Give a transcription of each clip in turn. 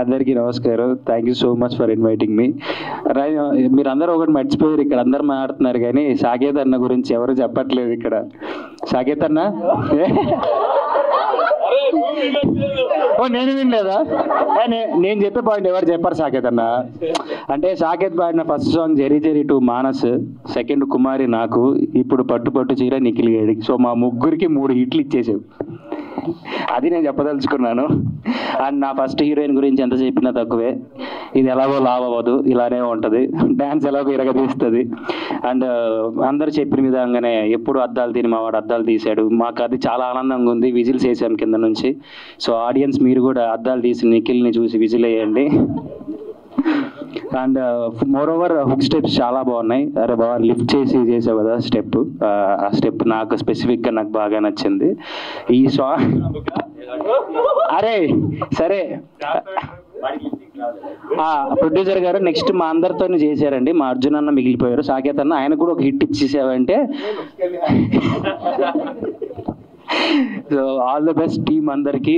అందరికీ నమస్కారం. Thank you so much for inviting me. మీరు అందరూ ఒకటి మర్చిపోయారు, ఇక్కడ అందరు మాట్లాడుతున్నారు కానీ సాకేత్ అన్న గురించి ఎవరు చెప్పట్లేదు. ఇక్కడ సాకేత్ అన్న నేను వినలేదా? నేను చెప్పే పాయింట్ ఎవరు చెప్పారు సాకేత్ అన్న అంటే, సాకేత్ పాడిన ఫస్ట్ సాంగ్ జరీ జరీ టు మానస్, సెకండ్ కుమారి నాకు, ఇప్పుడు పట్టు పట్టు చీర నిఖిల్ గేడి. సో మా ముగ్గురికి 3 హిట్లు ఇచ్చేసావు. అది నేను చెప్పదలుచుకున్నాను. అండ్ నా ఫస్ట్ హీరోయిన్ గురించి ఎంత చెప్పినా తక్కువే. ఇది ఎలాగో లావ్ అవ్వదు, ఇలానే ఉంటుంది. డ్యాన్స్ ఎలాగో ఇరగదీస్తుంది. అండ్ అందరూ చెప్పిన విధంగానే ఎప్పుడు అద్దాలు తిని మావాడు అద్దాలు తీశాడు. మాకు అది చాలా ఆనందంగా ఉంది. విజిల్స్ వేసాం కింద నుంచి. సో ఆడియన్స్ మీరు కూడా అద్దాలు తీసి నిఖిల్ని చూసి విజిల్ వేయండి. And more over hook steps చాలా బాగున్నాయి. అరే బాగా లిఫ్ట్ చేసి చేసావు కదా స్టెప్, ఆ స్టెప్ నాకు స్పెసిఫిక్గా నాకు బాగా నచ్చింది. ఈ సాంగ్ అరే సరే ప్రొడ్యూసర్ గారు నెక్స్ట్ మా అందరితో చేశారండి. మా అర్జున్ అన్న మిగిలిపోయారు. సాకేత్ అన్న ఆయన కూడా ఒక హిట్ ఇచ్చేసావంటే so all the best team అందరికీ.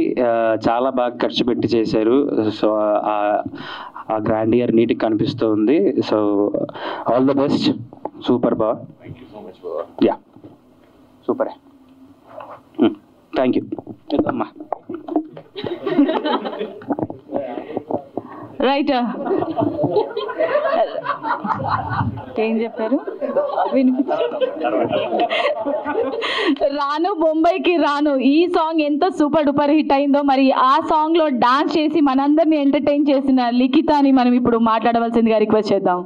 చాలా బాగా ఖర్చు పెట్టి చేశారు. సో ఆ గ్రాండ్ ఇయర్ నీటికి కనిపిస్తుంది. So all the best. Super బా. Yeah super. థ్యాంక్ యూ అమ్మా. రైట్, ఏం చెప్పారు రాను బొంబాయికి రాను. ఈ సాంగ్ ఎంత సూపర్ డూపర్ హిట్ అయిందో, మరి ఆ సాంగ్ లో డాన్స్ చేసి మనందరినీ ఎంటర్టైన్ చేసిన లిఖితాని మనం ఇప్పుడు మాట్లాడవలసిందిగా రిక్వెస్ట్ చేద్దాం.